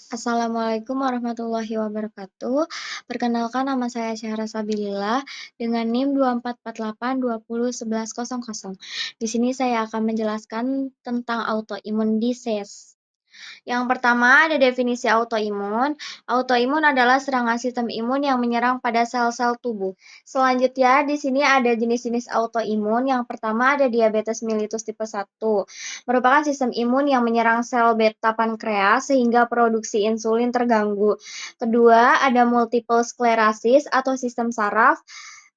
Assalamualaikum warahmatullahi wabarakatuh. Perkenalkan nama saya Syahra Sabilillah dengan NIM 2448201100. Di sini saya akan menjelaskan tentang autoimmune disease. Yang pertama ada definisi autoimun. Autoimun adalah serangan sistem imun yang menyerang pada sel-sel tubuh. Selanjutnya di sini ada jenis-jenis autoimun. Yang pertama ada diabetes mellitus tipe 1. Merupakan sistem imun yang menyerang sel beta pankreas sehingga produksi insulin terganggu. Kedua, ada multiple sclerosis atau sistem saraf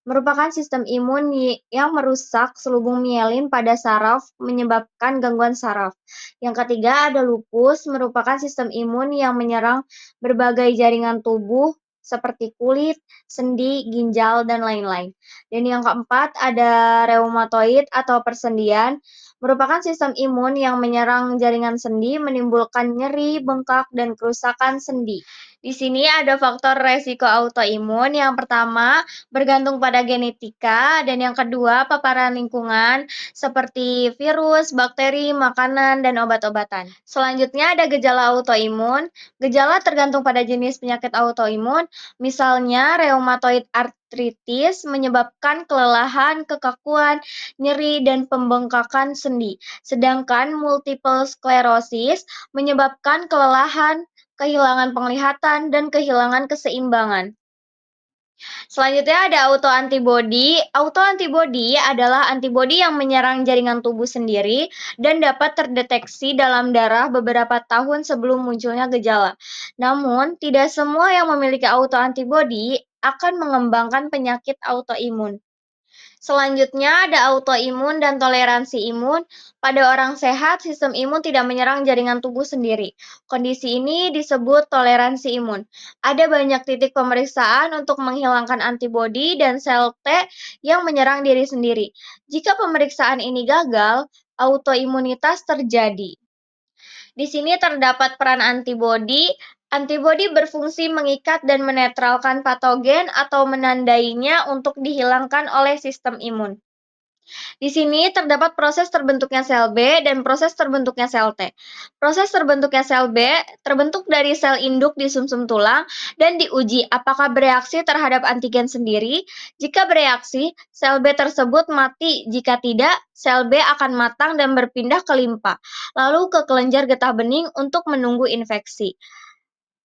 merupakan sistem imun yang merusak selubung mielin pada saraf menyebabkan gangguan saraf. Yang ketiga ada lupus, merupakan sistem imun yang menyerang berbagai jaringan tubuh seperti kulit, sendi, ginjal, dan lain-lain. Dan yang keempat ada reumatoid atau persendian, merupakan sistem imun yang menyerang jaringan sendi, menimbulkan nyeri, bengkak, dan kerusakan sendi. Di sini ada faktor resiko autoimun. Yang pertama, bergantung pada genetika, dan yang kedua, paparan lingkungan seperti virus, bakteri, makanan, dan obat-obatan. Selanjutnya ada gejala autoimun. Gejala tergantung pada jenis penyakit autoimun, misalnya rheumatoid arthritis menyebabkan kelelahan, kekakuan, nyeri, dan pembengkakan sendi. Sedangkan multiple sclerosis menyebabkan kelelahan, kehilangan penglihatan, dan kehilangan keseimbangan. Selanjutnya ada autoantibody. Autoantibody adalah antibodi yang menyerang jaringan tubuh sendiri dan dapat terdeteksi dalam darah beberapa tahun sebelum munculnya gejala. Namun, tidak semua yang memiliki autoantibody akan mengembangkan penyakit autoimun. Selanjutnya ada autoimun dan toleransi imun. Pada orang sehat, sistem imun tidak menyerang jaringan tubuh sendiri. Kondisi ini disebut toleransi imun. Ada banyak titik pemeriksaan untuk menghilangkan antibodi dan sel T yang menyerang diri sendiri. Jika pemeriksaan ini gagal, autoimunitas terjadi. Di sini terdapat peran antibodi. Antibodi berfungsi mengikat dan menetralkan patogen atau menandainya untuk dihilangkan oleh sistem imun. Di sini terdapat proses terbentuknya sel B dan proses terbentuknya sel T. Proses terbentuknya sel B terbentuk dari sel induk di sumsum tulang dan diuji apakah bereaksi terhadap antigen sendiri. Jika bereaksi, sel B tersebut mati. Jika tidak, sel B akan matang dan berpindah ke limpa, lalu ke kelenjar getah bening untuk menunggu infeksi.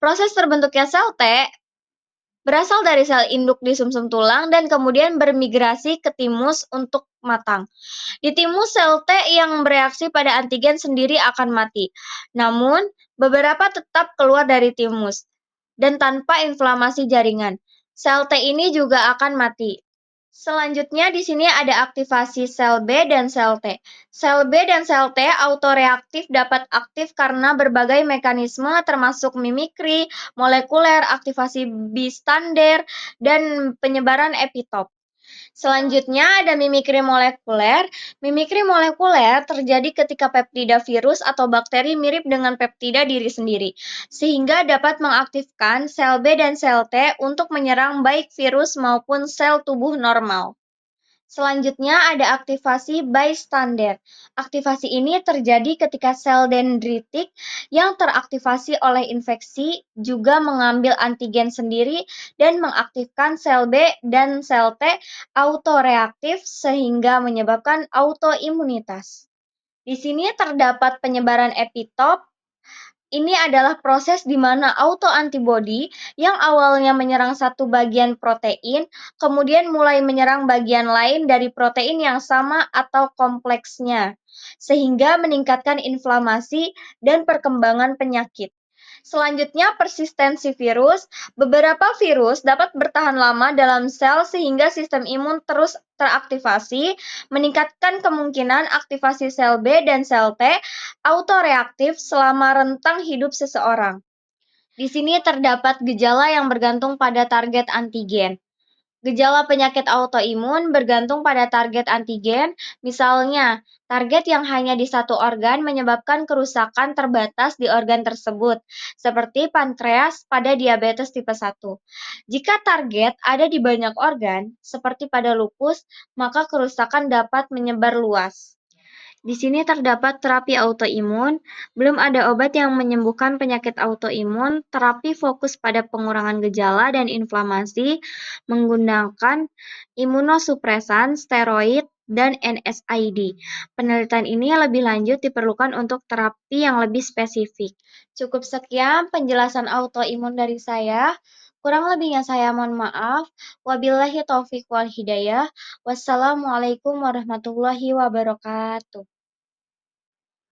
Proses terbentuknya sel T berasal dari sel induk di sumsum tulang dan kemudian bermigrasi ke timus untuk matang. Di timus, sel T yang bereaksi pada antigen sendiri akan mati. Namun, beberapa tetap keluar dari timus dan tanpa inflamasi jaringan. Sel T ini juga akan mati. Selanjutnya di sini ada aktivasi sel B dan sel T. Sel B dan sel T autoreaktif dapat aktif karena berbagai mekanisme termasuk mimikri, molekuler, aktivasi bystander, dan penyebaran epitop. Selanjutnya ada mimikri molekuler. Mimikri molekuler terjadi ketika peptida virus atau bakteri mirip dengan peptida diri sendiri, sehingga dapat mengaktifkan sel B dan sel T untuk menyerang baik virus maupun sel tubuh normal. Selanjutnya ada aktivasi bystander. Aktivasi ini terjadi ketika sel dendritik yang teraktivasi oleh infeksi juga mengambil antigen sendiri dan mengaktifkan sel B dan sel T autoreaktif sehingga menyebabkan autoimunitas. Di sini terdapat penyebaran epitop. Ini adalah proses di mana autoantibodi yang awalnya menyerang satu bagian protein, kemudian mulai menyerang bagian lain dari protein yang sama atau kompleksnya, sehingga meningkatkan inflamasi dan perkembangan penyakit. Selanjutnya, persistensi virus. Beberapa virus dapat bertahan lama dalam sel sehingga sistem imun terus teraktivasi, meningkatkan kemungkinan aktivasi sel B dan sel T autoreaktif selama rentang hidup seseorang. Di sini terdapat gejala yang bergantung pada target antigen. Gejala penyakit autoimun bergantung pada target antigen, misalnya target yang hanya di satu organ menyebabkan kerusakan terbatas di organ tersebut, seperti pankreas pada diabetes tipe 1. Jika target ada di banyak organ, seperti pada lupus, maka kerusakan dapat menyebar luas. Di sini terdapat terapi autoimun, belum ada obat yang menyembuhkan penyakit autoimun. Terapi fokus pada pengurangan gejala dan inflamasi menggunakan imunosupresan, steroid, dan NSAID. Penelitian ini lebih lanjut diperlukan untuk terapi yang lebih spesifik. Cukup sekian penjelasan autoimun dari saya. Kurang lebihnya saya mohon maaf. Wabillahi taufiq wal hidayah. Wassalamualaikum warahmatullahi wabarakatuh.